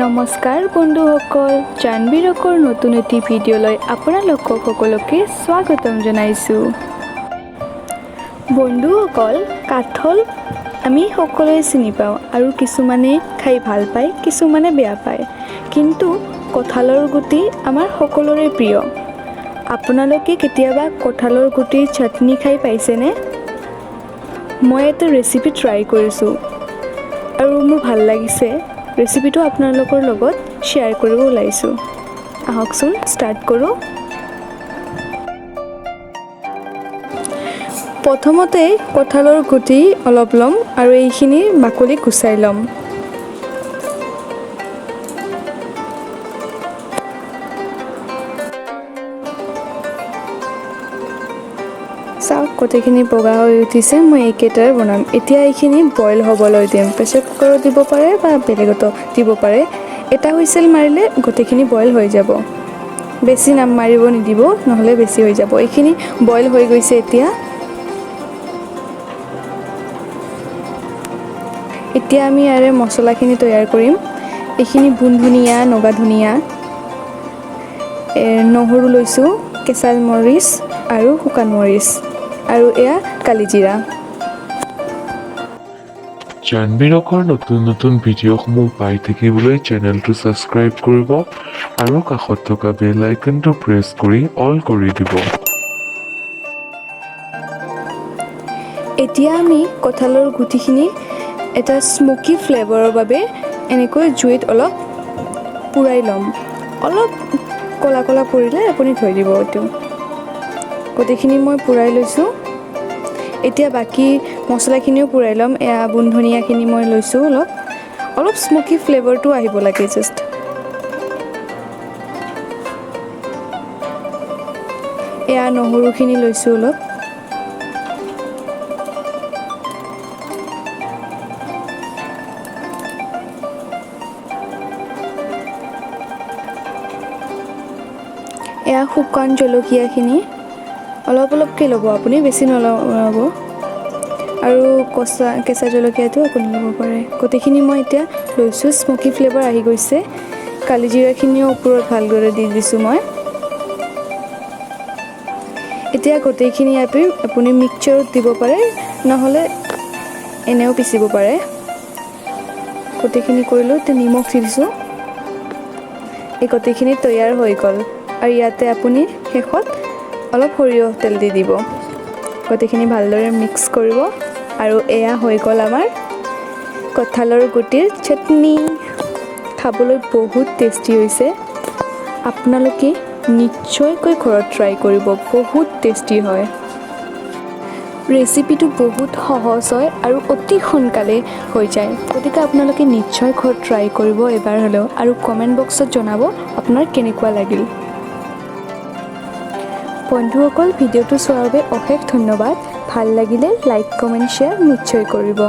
নমস্কাৰ বন্ধুসকল, জানবী ৰকৰ নতুন এটি ভিডিঅ'লৈ আপোনালোকক সকলোকে স্বাগতম জনাইছোঁ। বন্ধুসকল, কাঠল আমি সকলোৱে চিনি পাওঁ আৰু কিছুমানে খাই ভাল পায়, কিছুমানে বেয়া পায়। কিন্তু কঁঠালৰ গুটি আমাৰ সকলোৰে প্ৰিয়। আপোনালোকে কেতিয়াবা কঁঠালৰ গুটিৰ চাটনি খাই পাইছেনে? মই এটা ৰেচিপি ট্ৰাই কৰিছোঁ আৰু মোৰ ভাল লাগিছে। ৰেচিপিটো আপোনালোকৰ লগত শ্বেয়াৰ কৰিব ওলাইছোঁ। আহকচোন ষ্টাৰ্ট কৰোঁ। প্ৰথমতে কঁঠালৰ গুটি অলপ ল'ম আৰু এইখিনি বাকলি গুচাই ল'ম। চাওক, গোটেইখিনি বগা হৈ উঠিছে। মই এইকেইটাৰ বনাম। এতিয়া এইখিনি বইল হ'বলৈ দিম। প্ৰেছাৰ কুকাৰত দিব পাৰে বা বেলেগতো দিব পাৰে। এটা হুইচেল মাৰিলে গোটেইখিনি বইল হৈ যাব। বেছি মাৰিব নিদিব, নহ'লে বেছি হৈ যাব। এইখিনি বইল হৈ গৈছে। এতিয়া আমি ইয়াৰে মছলাখিনি তৈয়াৰ কৰিম। এইখিনি বুন ধনিয়া, নগা ধনিয়া, নহৰু লৈছোঁ, কেঁচা মৰিচ আৰু শুকান মৰিচ, আৰু এয়া কালিজিৰা। জানবী ৰকৰ নতুন নতুন ভিডিঅ'সমূহ পাই থাকিবলৈ চেনেলটো ছাবস্ক্ৰাইব কৰিব আৰু কাষত থকা বেল আইকনটো প্ৰেছ কৰি অল কৰি দিব। এতিয়া আমি কঁঠালৰ গুটিখিনি এটা স্মকি ফ্লেভাৰৰ বাবে এনেকৈ জুইত অলপ পুৰাই ল'ম। অলপ ক'লা ক'লা পৰিলে আপুনি থৈ দিব। এইটো গোটেইখিনি মই পুৰাই লৈছোঁ। এতিয়া বাকী মছলাখিনিও পুৰাই ল'ম। এয়া বুন ধনিয়াখিনি মই লৈছোঁ। অলপ স্মকি ফ্লেভাৰটো আহিব লাগে জাষ্ট। এয়া নহৰুখিনি লৈছোঁ অলপ। এয়া শুকান জলকীয়াখিনি অলপ অলপকৈ ল'ব আপুনি, বেছি নল'ব। আৰু কেঁচা জলকীয়াটো আপুনি ল'ব পাৰে। গোটেইখিনি মই এতিয়া লৈছোঁ। স্মকি ফ্লেভাৰ আহি গৈছে। কালিজিৰাখিনিও ওপৰত ভালদৰে দি দিছোঁ মই। এতিয়া গোটেইখিনি আপুনি মিক্সাৰত দিব পাৰে, নহ'লে এনেও পিচিব পাৰে। গোটেইখিনি কৰিলোঁ। এতিয়া নিমখ দি দিছোঁ। এই গোটেইখিনি তৈয়াৰ হৈ গ'ল। আৰু ইয়াতে আপুনি শেষত অলপ সৰিয়হ তেল দি দিব। গোটেইখিনি ভালদৰে মিক্স কৰিব। আৰু এয়া হৈ গ'ল আমাৰ কঁঠালৰ গুটিৰ চাটনি। খাবলৈ বহুত টেষ্টি হৈছে। আপোনালোকে নিশ্চয়কৈ ঘৰত ট্ৰাই কৰিব, বহুত টেষ্টি হয়। ৰেচিপিটো বহুত সহজ হয় আৰু অতি সোনকালে হৈ যায়। গতিকে আপোনালোকে নিশ্চয় ঘৰত ট্ৰাই কৰিব এবাৰ হ'লেও, আৰু কমেণ্ট বক্সত জনাব আপোনাৰ কেনেকুৱা লাগিল। বন্ধুসকল, ভিডিঅ'টো চোৱাৰ বাবে অশেষ ধন্যবাদ। ভাল লাগিলে লাইক, কমেণ্ট, শ্বেয়াৰ নিশ্চয় কৰিব।